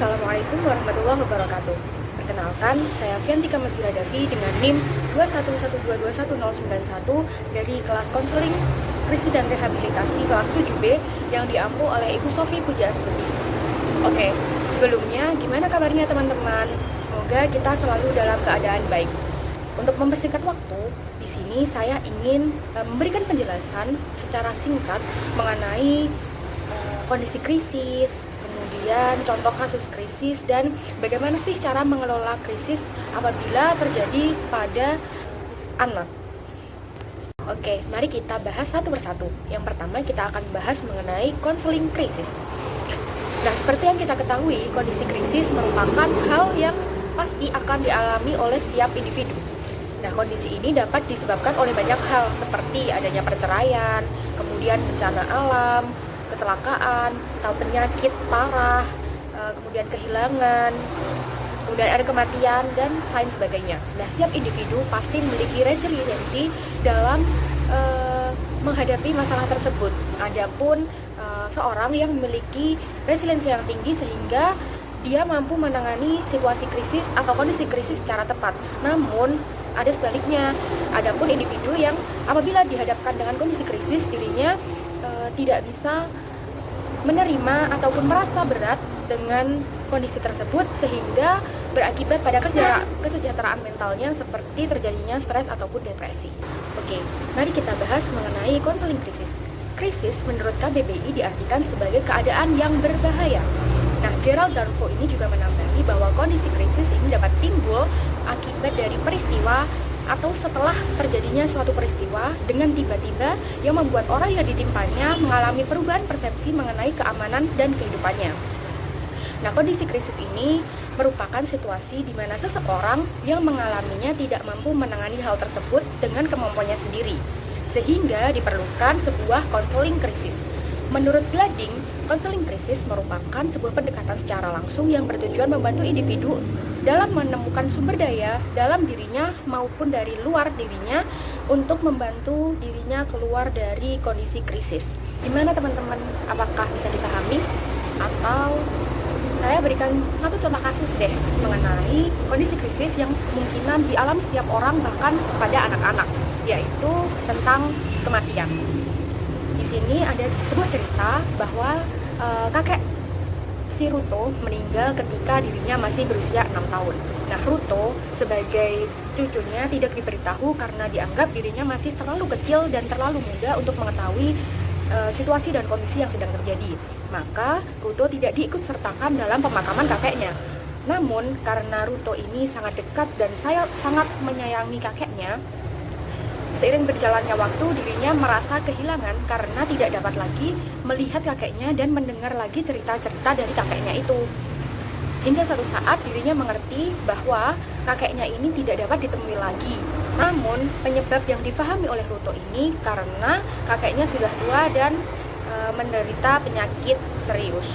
Assalamualaikum warahmatullahi wabarakatuh. Perkenalkan, saya Fiantika Mazura Davi dengan NIM 211221091 dari kelas konseling krisis dan rehabilitasi kelas 7B yang diampu oleh Ibu Sofi Pujastuti. Oke, sebelumnya gimana kabarnya teman-teman? Semoga kita selalu dalam keadaan baik. Untuk mempersingkat waktu, di sini saya ingin memberikan penjelasan secara singkat mengenai kondisi krisis, kemudian contoh kasus krisis, dan bagaimana sih cara mengelola krisis apabila terjadi pada anak. Oke, mari kita bahas satu persatu. Yang pertama kita akan bahas mengenai konseling krisis. Nah, seperti yang kita ketahui, kondisi krisis merupakan hal yang pasti akan dialami oleh setiap individu. Nah, kondisi ini dapat disebabkan oleh banyak hal seperti adanya perceraian, kemudian bencana alam, kecelakaan, atau penyakit parah, kemudian kehilangan, kemudian ada kematian, dan lain sebagainya. Nah, setiap individu pasti memiliki resiliensi dalam menghadapi masalah tersebut. Adapun seorang yang memiliki resiliensi yang tinggi sehingga dia mampu menangani situasi krisis atau kondisi krisis secara tepat. Namun, ada sebaliknya. Adapun individu yang apabila dihadapkan dengan kondisi krisis, dirinya tidak bisa menerima ataupun merasa berat dengan kondisi tersebut sehingga berakibat pada kesejahteraan mentalnya seperti terjadinya stres ataupun depresi. Oke, mari kita bahas mengenai konseling krisis. Krisis menurut KBBI diartikan sebagai keadaan yang berbahaya. Nah, Gerald Darfo ini juga menambahi bahwa kondisi krisis ini dapat timbul akibat dari peristiwa atau setelah terjadinya suatu peristiwa dengan tiba-tiba yang membuat orang yang ditimpanya mengalami perubahan persepsi mengenai keamanan dan kehidupannya. Nah, kondisi krisis ini merupakan situasi di mana seseorang yang mengalaminya tidak mampu menangani hal tersebut dengan kemampuannya sendiri, sehingga diperlukan sebuah konseling krisis. Menurut Glading, konseling krisis merupakan sebuah pendekatan secara langsung yang bertujuan membantu individu dalam menemukan sumber daya dalam dirinya maupun dari luar dirinya untuk membantu dirinya keluar dari kondisi krisis. Gimana teman-teman? Apakah bisa dipahami? Atau saya berikan satu contoh kasus deh mengenai kondisi krisis yang kemungkinan dialami setiap orang bahkan pada anak-anak, yaitu tentang kematian. Di sini ada sebuah cerita bahwa kakek si Ruto meninggal ketika dirinya masih berusia 6 tahun. Nah, Ruto sebagai cucunya tidak diberitahu karena dianggap dirinya masih terlalu kecil dan terlalu muda untuk mengetahui situasi dan kondisi yang sedang terjadi. Maka Ruto tidak diikutsertakan dalam pemakaman kakeknya. Namun karena Ruto ini sangat dekat dan saya sangat menyayangi kakeknya, seiring berjalannya waktu, dirinya merasa kehilangan karena tidak dapat lagi melihat kakeknya dan mendengar lagi cerita-cerita dari kakeknya itu. Hingga suatu saat dirinya mengerti bahwa kakeknya ini tidak dapat ditemui lagi. Namun penyebab yang dipahami oleh Ruto ini karena kakeknya sudah tua dan menderita penyakit serius.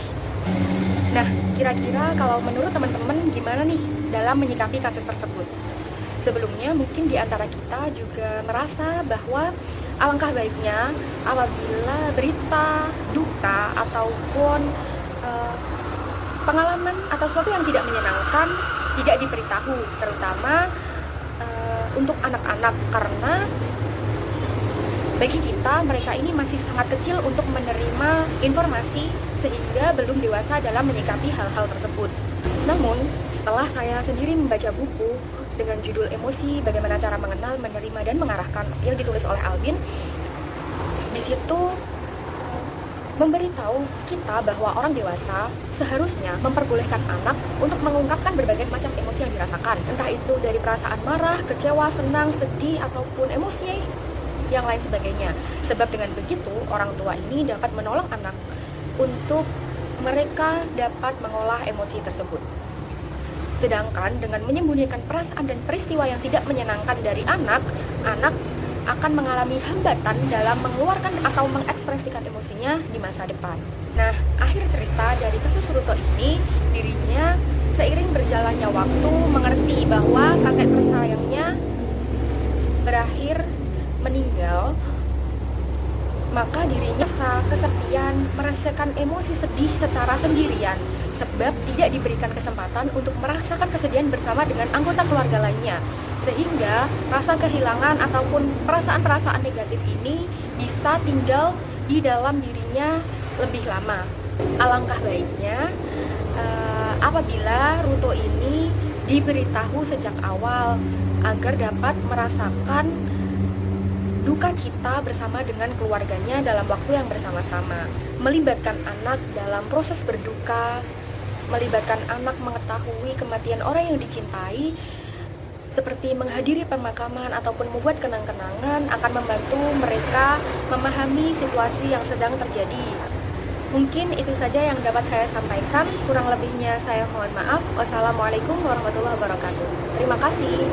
Nah, kira-kira kalau menurut teman-teman gimana nih dalam menyikapi kasus tersebut? Sebelumnya mungkin di antara kita juga merasa bahwa alangkah baiknya apabila berita duka ataupun pengalaman atau sesuatu yang tidak menyenangkan tidak diberitahu, terutama untuk anak-anak, karena bagi kita mereka ini masih sangat kecil untuk menerima informasi sehingga belum dewasa dalam menyikapi hal-hal tersebut. Namun setelah saya sendiri membaca buku dengan judul Emosi, Bagaimana Cara Mengenal, Menerima, dan Mengarahkan yang ditulis oleh Alvin, di situ memberitahu kita bahwa orang dewasa seharusnya memperbolehkan anak untuk mengungkapkan berbagai macam emosi yang dirasakan, entah itu dari perasaan marah, kecewa, senang, sedih, ataupun emosi yang lain sebagainya. Sebab dengan begitu orang tua ini dapat menolong anak untuk mereka dapat mengolah emosi tersebut. Sedangkan dengan menyembunyikan perasaan dan peristiwa yang tidak menyenangkan dari anak akan mengalami hambatan dalam mengeluarkan atau mengekspresikan emosinya di masa depan. Nah, akhir cerita dari kasus Ruto ini, dirinya seiring berjalannya waktu mengerti bahwa kakek tersayangnya berakhir meninggal, maka dirinya kesepian, merasakan emosi sedih secara sendirian, sebab tidak diberikan kesempatan untuk merasakan kesedihan bersama dengan anggota keluarga lainnya, sehingga rasa kehilangan ataupun perasaan-perasaan negatif ini bisa tinggal di dalam dirinya lebih lama. Alangkah baiknya apabila Ruto ini diberitahu sejak awal agar dapat merasakan duka cita bersama dengan keluarganya dalam waktu yang bersama-sama. Melibatkan anak dalam proses berduka, melibatkan anak mengetahui kematian orang yang dicintai, seperti menghadiri pemakaman ataupun membuat kenang-kenangan, akan membantu mereka memahami situasi yang sedang terjadi. Mungkin itu saja yang dapat saya sampaikan, kurang lebihnya saya mohon maaf. Wassalamualaikum warahmatullahi wabarakatuh. Terima kasih.